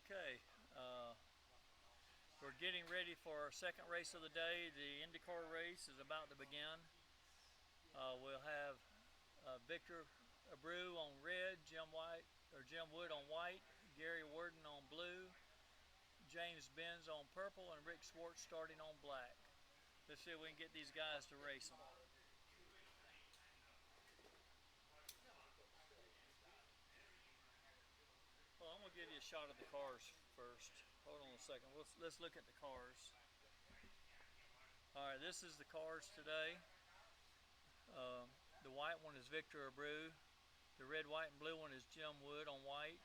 Okay, we're getting ready for our second race of the day. The IndyCar race is about to begin. We'll have Victor Abreu on red, Jim Wood on white, Gary Worden on blue, James Benz on purple, and Rick Swartz starting on black. Let's see if we can get these guys to racing. Well, I'm going to give you a shot of the cars first. Hold on a second. Let's look at the cars. All right, this is the cars today. The white one is Victor Abreu. The red, white, and blue one is Jim Wood on white.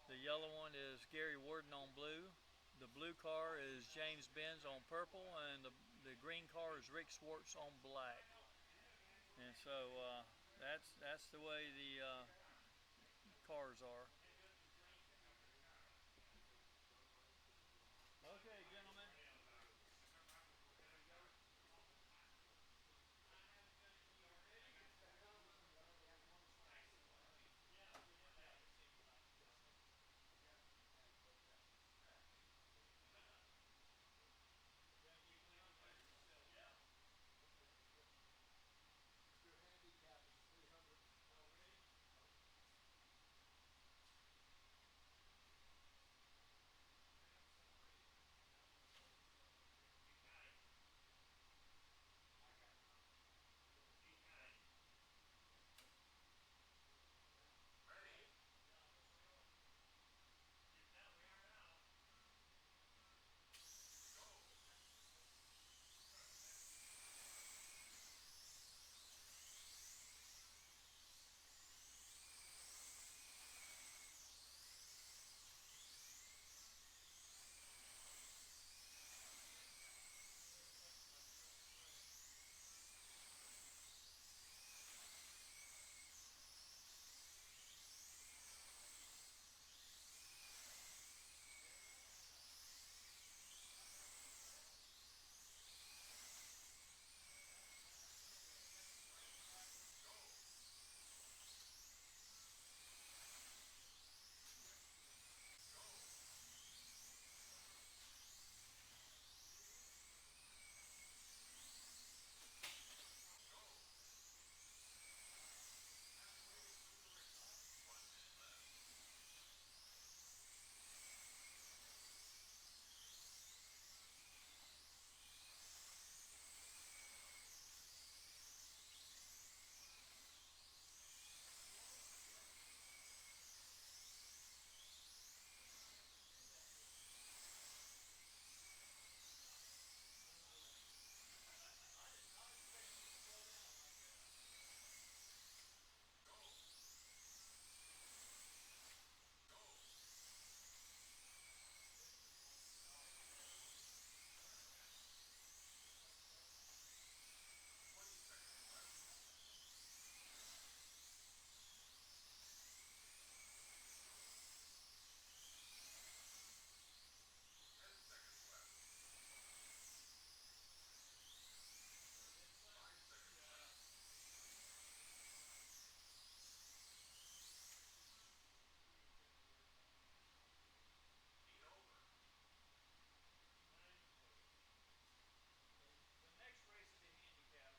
The yellow one is Gary Worden on blue. The blue car is James Benz on purple, and the green car is Rick Swartz on black. And so that's the way the cars are. Okay, gentlemen. The next race is a handicap.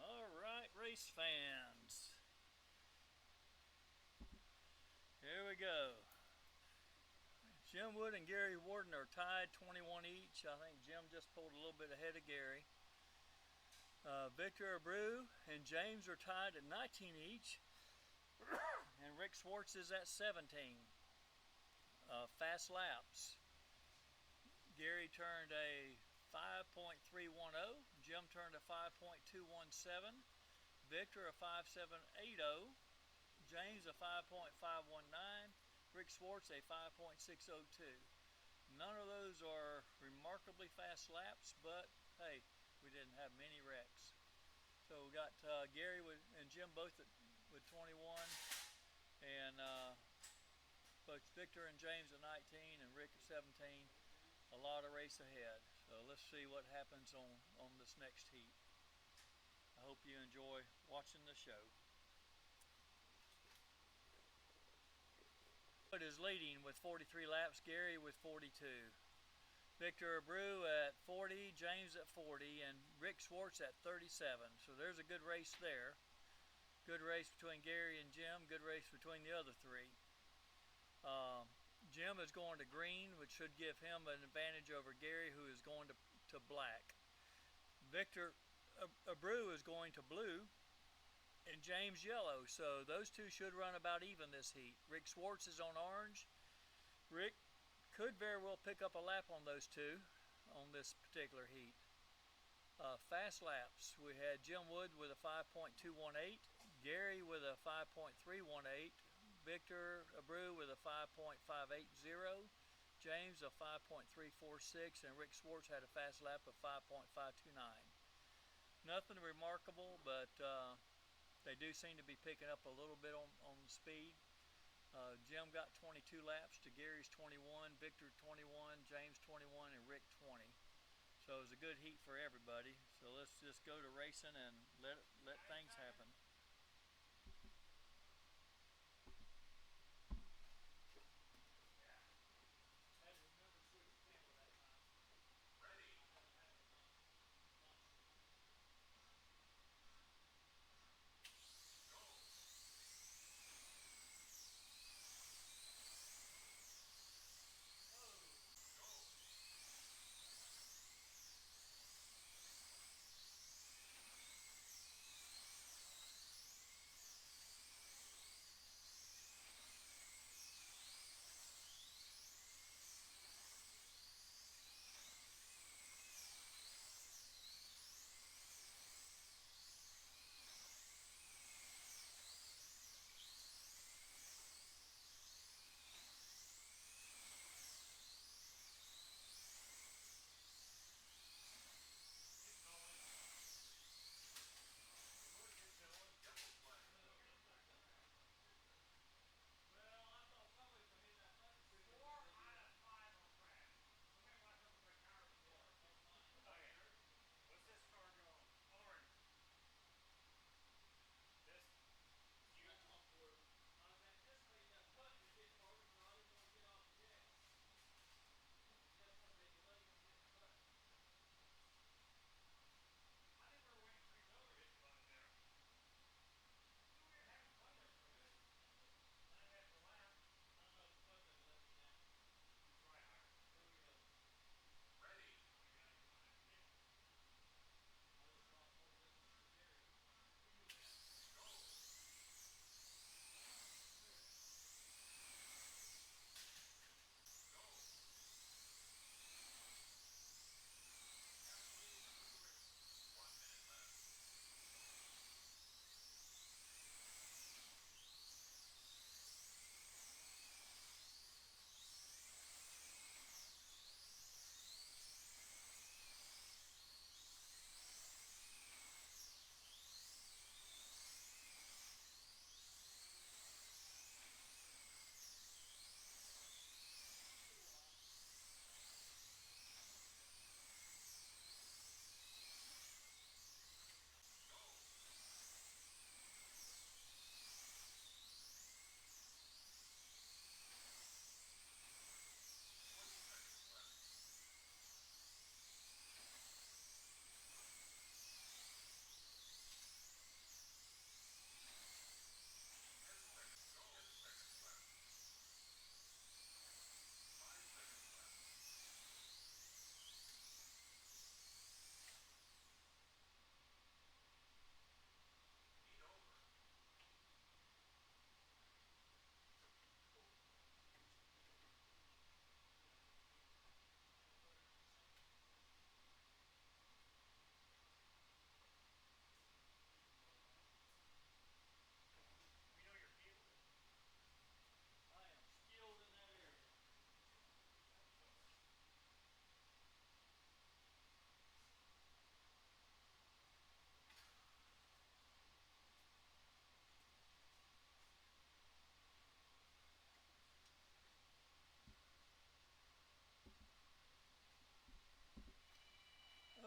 All right, race fans. Here we go. Jim Wood and Gary Worden are tied 21 each. I think Jim just pulled a little bit ahead of Gary. Victor Abreu and James are tied at 19 each. And Rick Swartz is at 17. Fast laps. Gary turned a 5.310. Jim turned a 5.217. Victor a 5.780. James a 5.519. Rick Swartz a 5.602. None of those are remarkable remarkably fast laps, but hey, we didn't have many wrecks. So we got Gary and Jim both with 21, and both Victor and James at 19 and Rick at 17. A lot of race ahead. So let's see what happens on this next heat. I hope you enjoy watching the show. It is leading with 43 laps, Gary with 42. Victor Abreu at 40, James at 40, and Rick Swartz at 37. So there's a good race there. Good race between Gary and Jim, good race between the other three. Jim is going to green, which should give him an advantage over Gary, who is going to black. Victor Abreu is going to blue, and James yellow, so those two should run about even this heat. Rick Swartz is on orange. Rick could very well pick up a lap on those two on this particular heat. Fast laps, we had Jim Wood with a 5.218, Gary with a 5.318, Victor Abreu with a 5.580, James a 5.346, and Rick Swartz had a fast lap of 5.529. Nothing remarkable, but they do seem to be picking up a little bit on speed. Jim got 22 laps to Gary's 21, Victor 21, James 21, and Rick 20. So it was a good heat for everybody. So let's just go to racing and let things happen.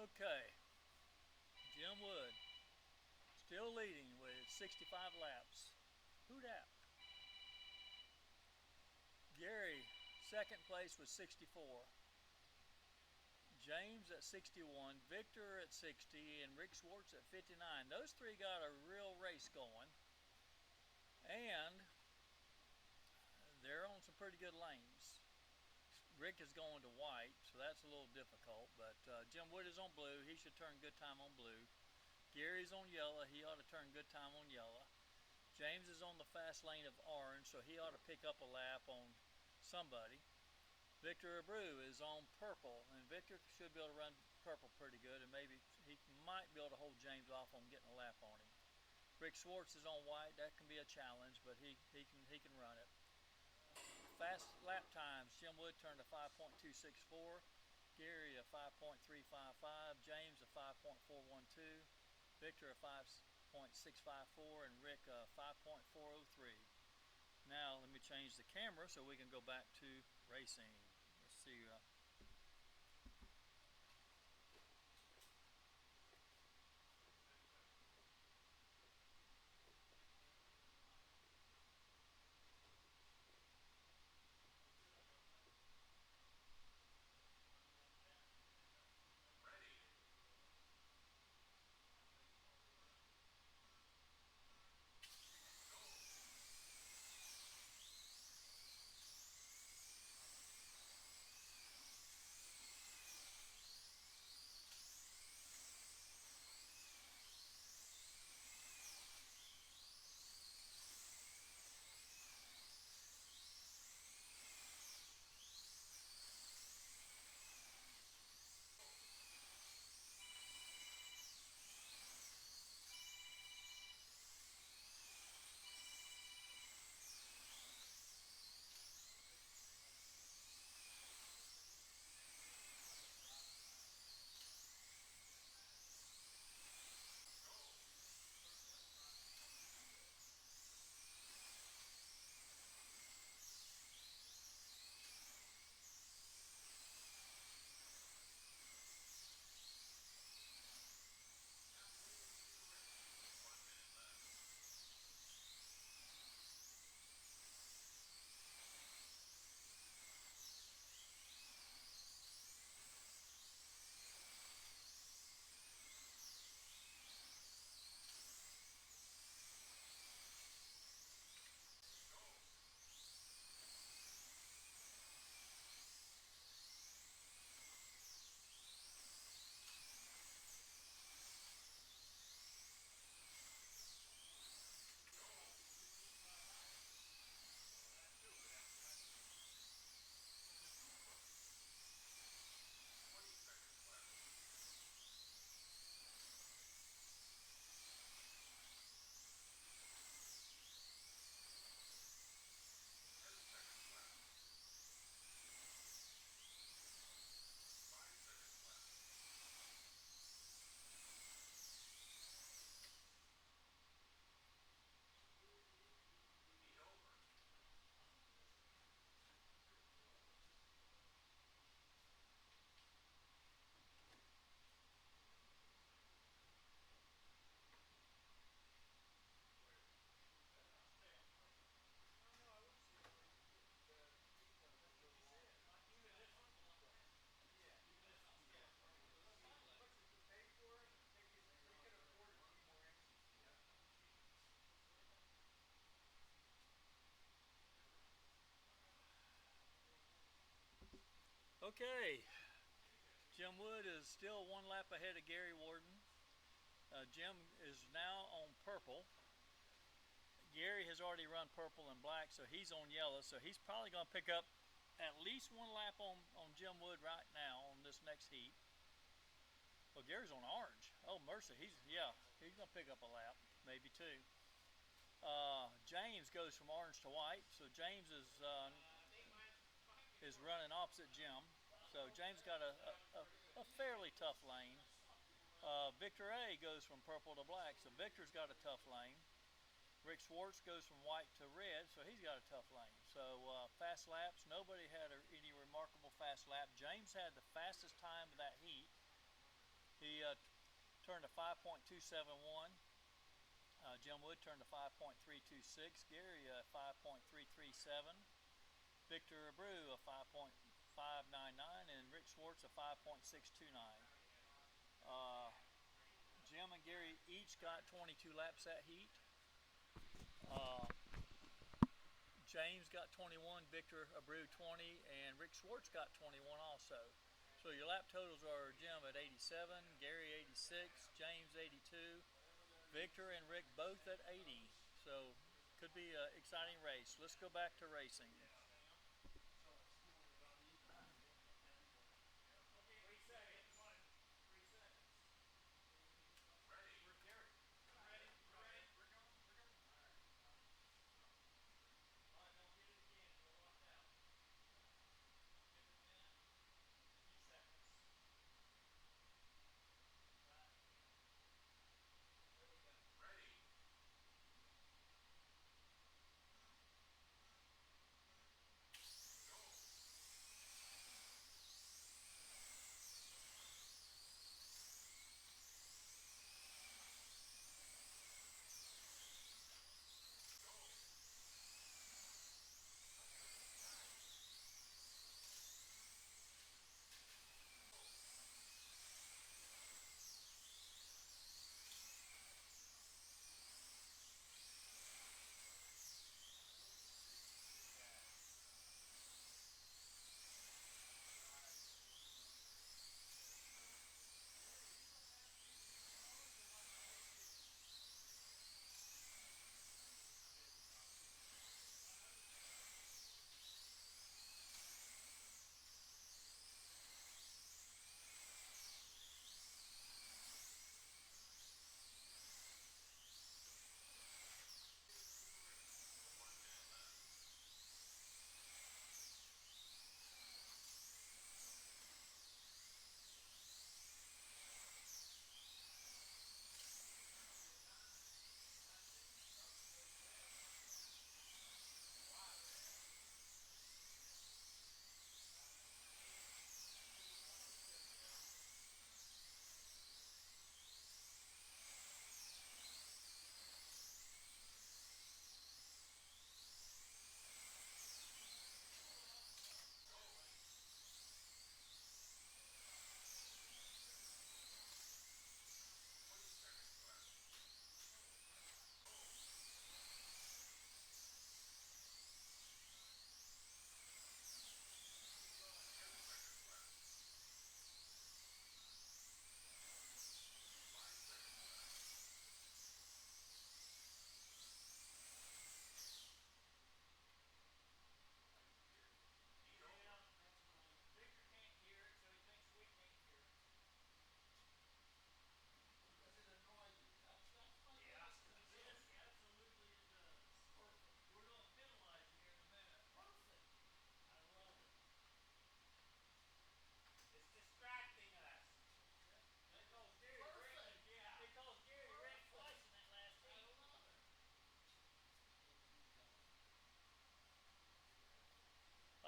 Okay, Jim Wood still leading with 65 laps. Who dat? Gary, second place with 64. James at 61, Victor at 60, and Rick Swartz at 59. Those three got a real race going, and they're on some pretty good lanes. Rick is going to white, so that's a little difficult, but Jim Wood is on blue. He should turn good time on blue. Gary's on yellow. He ought to turn good time on yellow. James is on the fast lane of orange, so he ought to pick up a lap on somebody. Victor Abreu is on purple, and Victor should be able to run purple pretty good, and maybe he might be able to hold James off on getting a lap on him. Rick Swartz is on white. That can be a challenge, but he can run it. Fast lap times, Jim Wood turned a 5.264, Gary a 5.355, James a 5.412, Victor a 5.654, and Rick a 5.403. Now let me change the camera so we can go back to racing. Let's see. Okay, Jim Wood is still one lap ahead of Gary Warden. Jim is now on purple. Gary has already run purple and black, so he's on yellow, so he's probably going to pick up at least one lap on Jim Wood right now on this next heat. Well, Gary's on orange. Oh, mercy, he's going to pick up a lap, maybe two. James goes from orange to white, so James is running opposite Jim. So James got a fairly tough lane. Victor A goes from purple to black, so Victor's got a tough lane. Rick Swartz goes from white to red, so he's got a tough lane. So fast laps, nobody had any remarkable fast lap. James had the fastest time of that heat. He turned a 5.271. Jim Wood turned a 5.326. Gary a 5.337. Victor Abreu a 5.599, and Rick Swartz a 5.629. Jim and Gary each got 22 laps that heat. James got 21, Victor Abreu 20, and Rick Swartz got 21 also. So your lap totals are Jim at 87, Gary 86, James 82, Victor and Rick both at 80. So could be an exciting race. Let's go back to racing.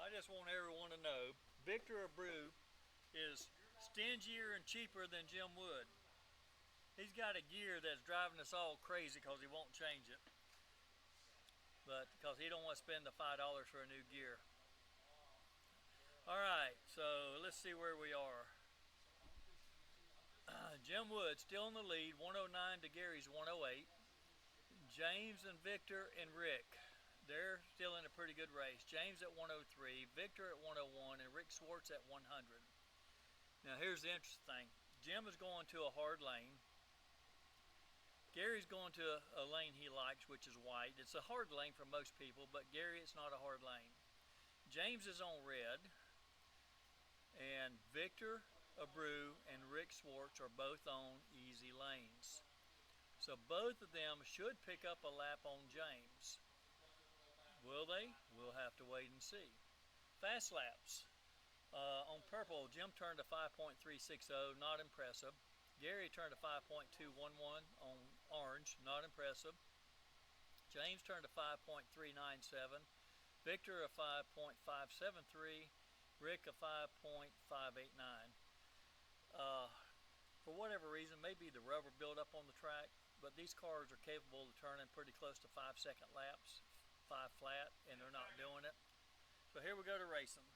I just want everyone to know, Victor Abreu is stingier and cheaper than Jim Wood. He's got a gear that's driving us all crazy because he won't change it. But because he don't want to spend the $5 for a new gear. All right, so let's see where we are. Jim Wood still in the lead, 109 to Gary's 108. James and Victor and Rick, they're still in a pretty good race. James at 103, Victor at 101, and Rick Swartz at 100. Now here's the interesting thing. Jim is going to a hard lane. Gary's going to a lane he likes, which is white. It's a hard lane for most people, but Gary, it's not a hard lane. James is on red, and Victor Abreu and Rick Swartz are both on easy lanes. So both of them should pick up a lap on James. Will they? We'll have to wait and see. Fast laps. On purple, Jim turned a 5.360, not impressive. Gary turned a 5.211 on orange, not impressive. James turned a 5.397. Victor a 5.573. Rick a 5.589. for whatever reason, maybe the rubber buildup on the track, but these cars are capable of turning pretty close to 5-second laps, 5 flat, and they're not doing it. So here we go to racing.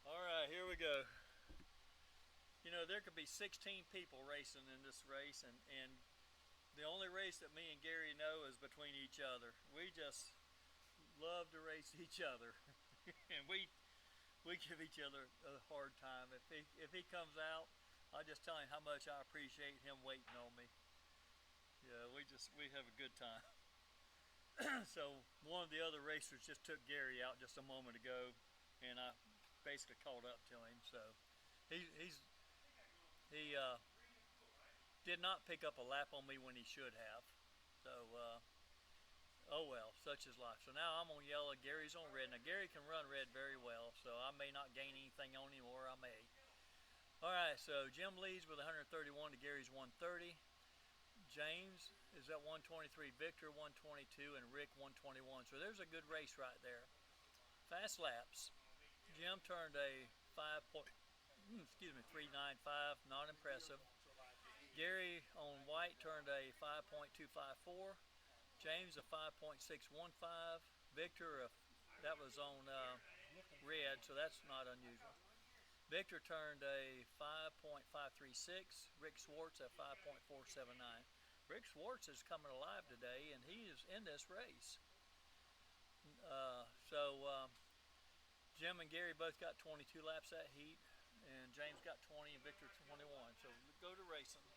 Alright, here we go. You know, there could be 16 people racing in this race, and the only race that me and Gary know is between each other. We just love to race each other. And we give each other a hard time. If he comes out, I just tell him how much I appreciate him waiting on me. Yeah, we have a good time. So one of the other racers just took Gary out just a moment ago, and I basically caught up to him. So he did not pick up a lap on me when he should have. So oh well, such is life. So now I'm on yellow, Gary's on red. Now Gary can run red very well, so I may not gain anything on him, or I may. Alright, so Jim leads with 131 to Gary's 130. James is at 123, Victor 122, and Rick 121. So there's a good race right there. Fast laps. Jim turned a 3.95, not impressive. Gary on white turned a 5.254. James a 5.615. Victor, that was on red, so that's not unusual. Victor turned a 5.536. Rick Swartz at 5.479. Rick Swartz is coming alive today, and he is in this race. Jim and Gary both got 22 laps that heat, and James got 20 and Victor 21. So go to racing.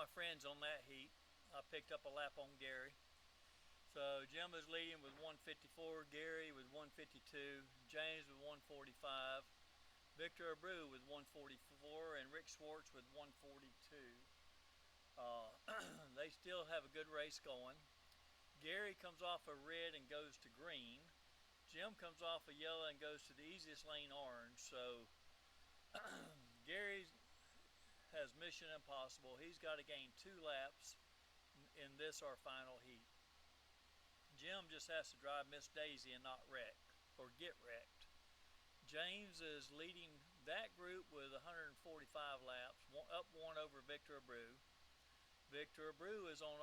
my friends on that heat. I picked up a lap on Gary. So Jim was leading with 154, Gary with 152, James with 145, Victor Abreu with 144, and Rick Swartz with 142. They still have a good race going. Gary comes off a red and goes to green. Jim comes off a yellow and goes to the easiest lane, orange. So Gary has mission impossible. He's got to gain 2 laps in this our final heat. Jim just has to drive Miss Daisy and not wreck or get wrecked. James is leading that group with 145 laps, up 1 over Victor Abreu. Victor Abreu is on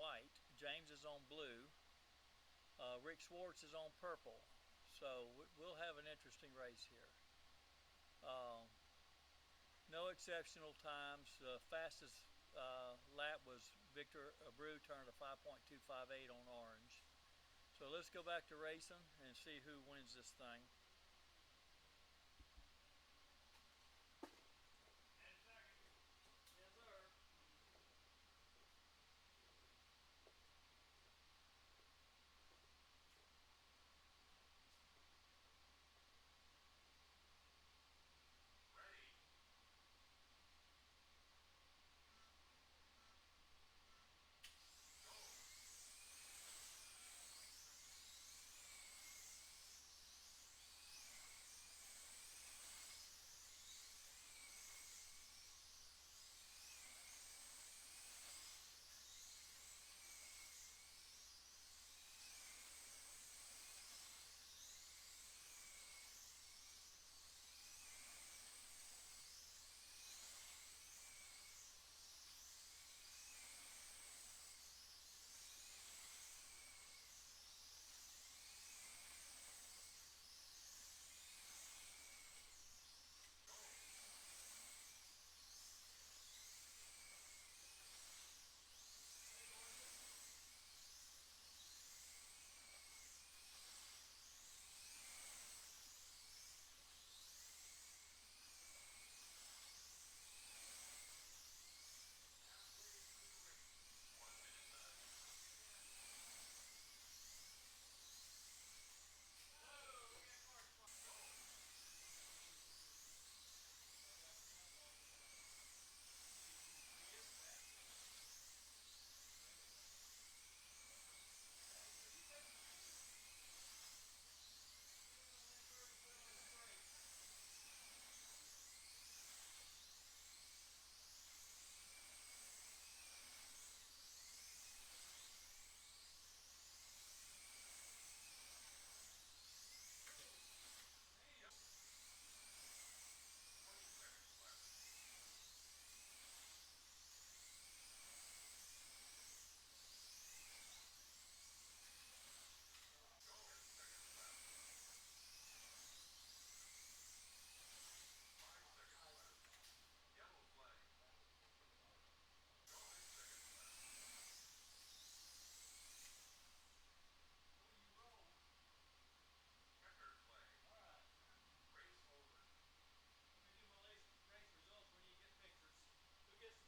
white. James is on blue. Rick Swartz is on purple. So we'll have an interesting race here. No exceptional times. The fastest lap was Victor Abreu, turned a 5.258 on orange. So let's go back to racing and see who wins this thing.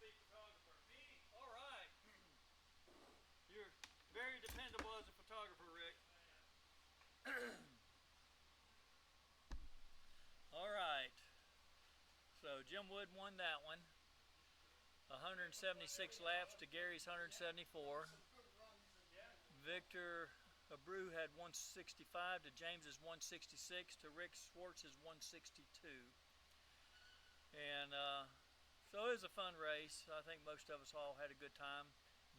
Yes, sir. All right. You're very dependable as a photographer, Rick. All right. So Jim Wood won that one. 176 laps to Gary's 174. Victor Abreu had 165 to James's 166 to Rick Swartz's 162. And so it was a fun race. I think most of us all had a good time.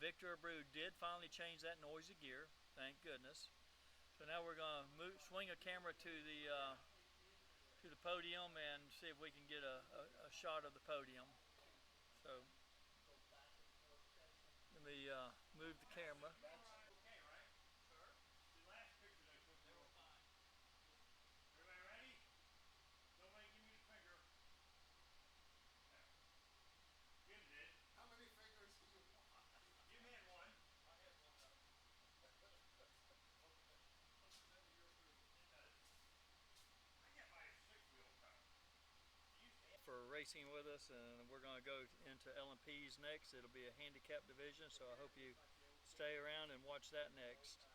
Victor Abreu did finally change that noisy gear, thank goodness. So now we're going to swing a camera to the podium and see if we can get a shot of the podium. So let me move the camera. Okay, right, sir? The last picture they took, they were fine. Everybody ready? Nobody give me the finger. Jim did. How many fingers do you want? Jim had one. I had one of them. It does. I got my 6-wheel car. For racing with us, and we're going to go into LMPs next. It'll be a handicap division, so I hope you stay around and watch that next.